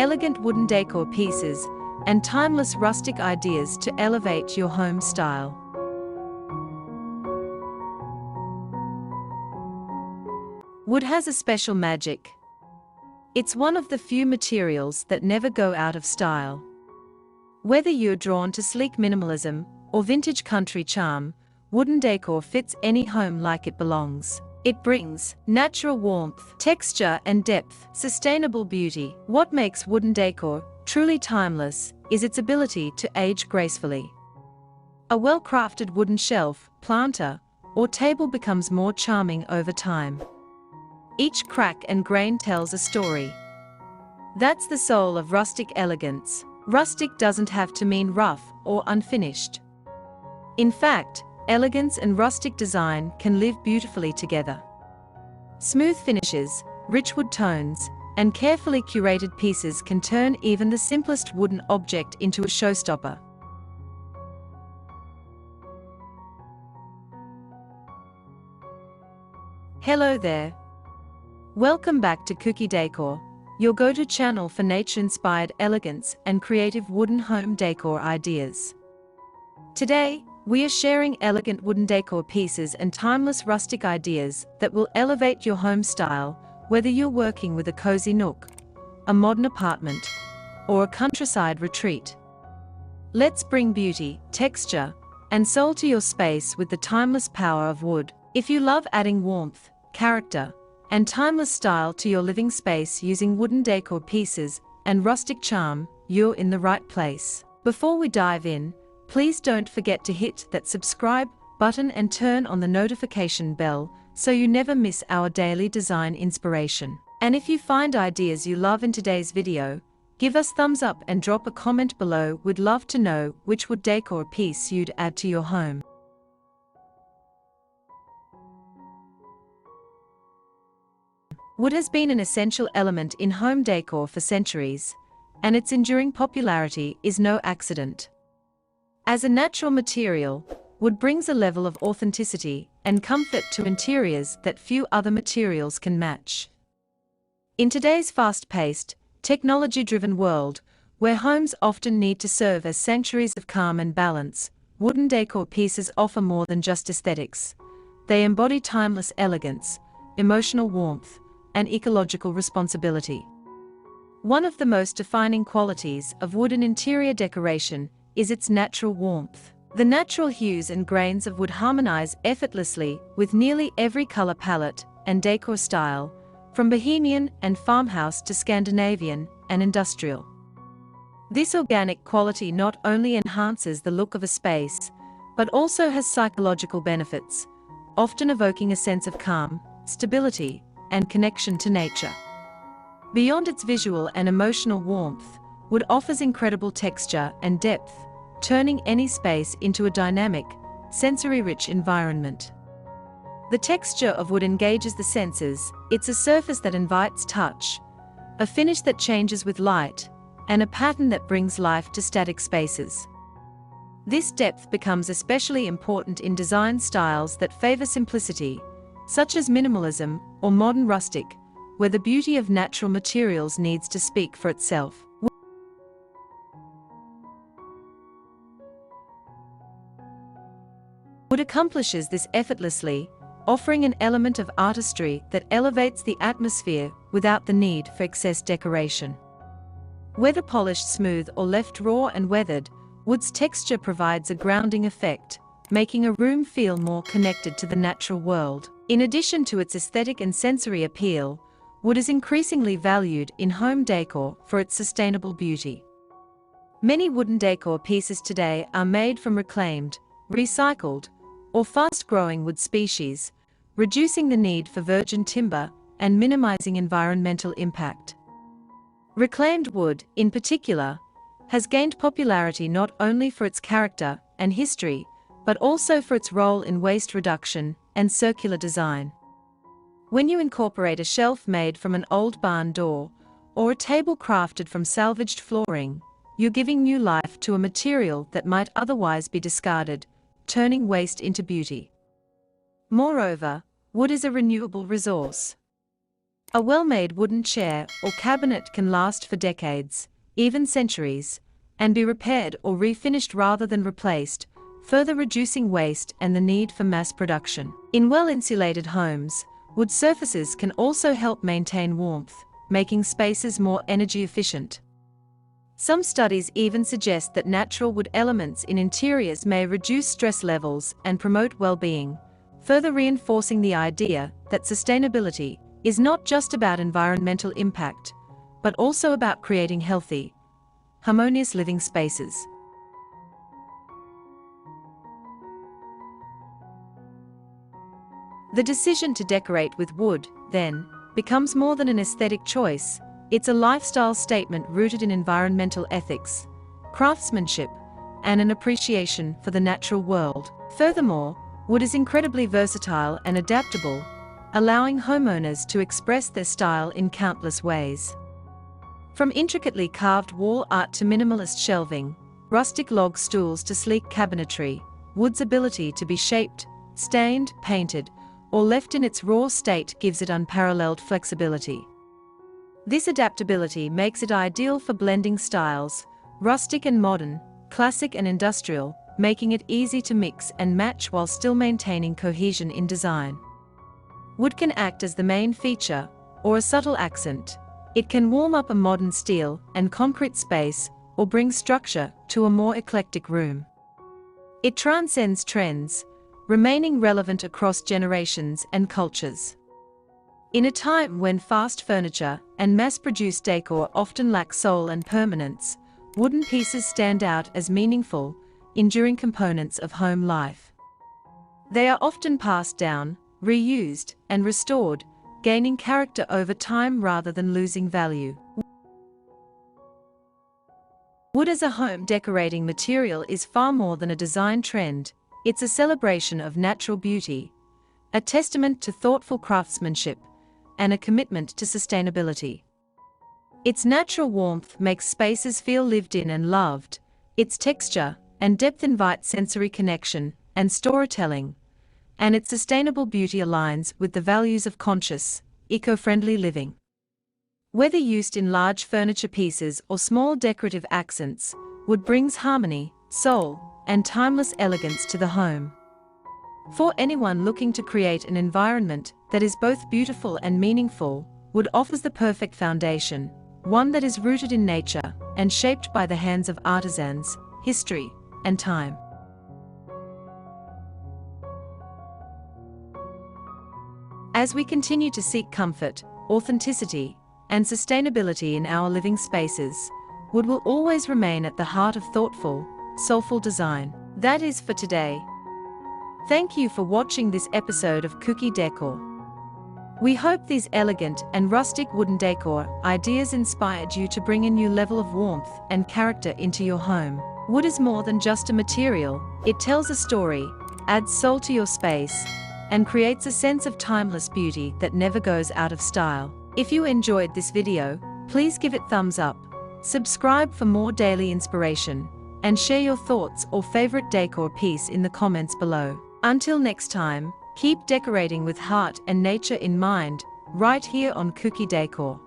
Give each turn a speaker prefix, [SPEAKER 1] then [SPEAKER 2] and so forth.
[SPEAKER 1] elegant wooden decor pieces, and timeless rustic ideas to elevate your home style. Wood has a special magic. It's one of the few materials that never go out of style. Whether you're drawn to sleek minimalism or vintage country charm, wooden decor fits any home like it belongs. It brings natural warmth, texture and depth, sustainable beauty. What makes wooden decor truly timeless is its ability to age gracefully. A well-crafted wooden shelf, planter, or table becomes more charming over time. Each crack and grain tells a story. That's the soul of rustic elegance. Rustic doesn't have to mean rough or unfinished. In fact, elegance and rustic design can live beautifully together. Smooth finishes, rich wood tones, and carefully curated pieces can turn even the simplest wooden object into a showstopper. Hello there. Welcome back to Kuki Decor, your go-to channel for nature-inspired elegance and creative wooden home decor ideas. Today, we are sharing elegant wooden decor pieces and timeless rustic ideas that will elevate your home style, whether you're working with a cozy nook, a modern apartment, or a countryside retreat. Let's bring beauty, texture, and soul to your space with the timeless power of wood. If you love adding warmth, character, and timeless style to your living space using wooden decor pieces and rustic charm, you're in the right place. Before we dive in, please don't forget to hit that subscribe button and turn on the notification bell so you never miss our daily design inspiration. And if you find ideas you love in today's video, give us thumbs up and drop a comment below. We'd love to know which wood decor piece you'd add to your home. Wood has been an essential element in home decor for centuries, and its enduring popularity is no accident. As a natural material, wood brings a level of authenticity and comfort to interiors that few other materials can match. In today's fast-paced, technology-driven world, where homes often need to serve as sanctuaries of calm and balance, wooden decor pieces offer more than just aesthetics. They embody timeless elegance, emotional warmth, and ecological responsibility. One of the most defining qualities of wooden interior decoration is its natural warmth. The natural hues and grains of wood harmonize effortlessly with nearly every color palette and decor style, from bohemian and farmhouse to Scandinavian and industrial. This organic quality not only enhances the look of a space, but also has psychological benefits, often evoking a sense of calm, stability, and connection to nature. Beyond its visual and emotional warmth, wood offers incredible texture and depth, turning any space into a dynamic, sensory-rich environment. The texture of wood engages the senses. It's a surface that invites touch, a finish that changes with light, and a pattern that brings life to static spaces. This depth becomes especially important in design styles that favor simplicity, such as minimalism or modern rustic, where the beauty of natural materials needs to speak for itself. Wood accomplishes this effortlessly, offering an element of artistry that elevates the atmosphere without the need for excess decoration. Whether polished smooth or left raw and weathered, wood's texture provides a grounding effect, making a room feel more connected to the natural world. In addition to its aesthetic and sensory appeal, wood is increasingly valued in home decor for its sustainable beauty. Many wooden decor pieces today are made from reclaimed, recycled, or fast-growing wood species, reducing the need for virgin timber and minimizing environmental impact. Reclaimed wood, in particular, has gained popularity not only for its character and history, but also for its role in waste reduction and circular design. When you incorporate a shelf made from an old barn door, or a table crafted from salvaged flooring, you're giving new life to a material that might otherwise be discarded, turning waste into beauty. Moreover, wood is a renewable resource. A well-made wooden chair or cabinet can last for decades, even centuries, and be repaired or refinished rather than replaced, further reducing waste and the need for mass production. In well-insulated homes, wood surfaces can also help maintain warmth, making spaces more energy efficient. Some studies even suggest that natural wood elements in interiors may reduce stress levels and promote well-being, further reinforcing the idea that sustainability is not just about environmental impact, but also about creating healthy, harmonious living spaces. The decision to decorate with wood, then, becomes more than an aesthetic choice. It's a lifestyle statement rooted in environmental ethics, craftsmanship, and an appreciation for the natural world. Furthermore, wood is incredibly versatile and adaptable, allowing homeowners to express their style in countless ways. From intricately carved wall art to minimalist shelving, rustic log stools to sleek cabinetry, wood's ability to be shaped, stained, painted, or left in its raw state gives it unparalleled flexibility. This adaptability makes it ideal for blending styles, rustic and modern, classic and industrial, making it easy to mix and match while still maintaining cohesion in design. Wood can act as the main feature, or a subtle accent. It can warm up a modern steel and concrete space, or bring structure to a more eclectic room. It transcends trends, remaining relevant across generations and cultures. In a time when fast furniture and mass-produced decor often lack soul and permanence, wooden pieces stand out as meaningful, enduring components of home life. They are often passed down, reused, and restored, gaining character over time rather than losing value. Wood as a home decorating material is far more than a design trend. It's a celebration of natural beauty, a testament to thoughtful craftsmanship, and a commitment to sustainability. Its natural warmth makes spaces feel lived in and loved. Its texture and depth invite sensory connection and storytelling, and its sustainable beauty aligns with the values of conscious, eco-friendly living. Whether used in large furniture pieces or small decorative accents, wood brings harmony, soul, and timeless elegance to the home. For anyone looking to create an environment that is both beautiful and meaningful, wood offers the perfect foundation, one that is rooted in nature and shaped by the hands of artisans, history, and time. As we continue to seek comfort, authenticity, and sustainability in our living spaces, wood will always remain at the heart of thoughtful, soulful design. That is for today. Thank you for watching this episode of Kuki Decor. We hope these elegant and rustic wooden decor ideas inspired you to bring a new level of warmth and character into your home. Wood is more than just a material, it tells a story, adds soul to your space, and creates a sense of timeless beauty that never goes out of style. If you enjoyed this video, please give it thumbs up, subscribe for more daily inspiration, and share your thoughts or favorite decor piece in the comments below. Until next time, keep decorating with heart and nature in mind, right here on Kuki Decor.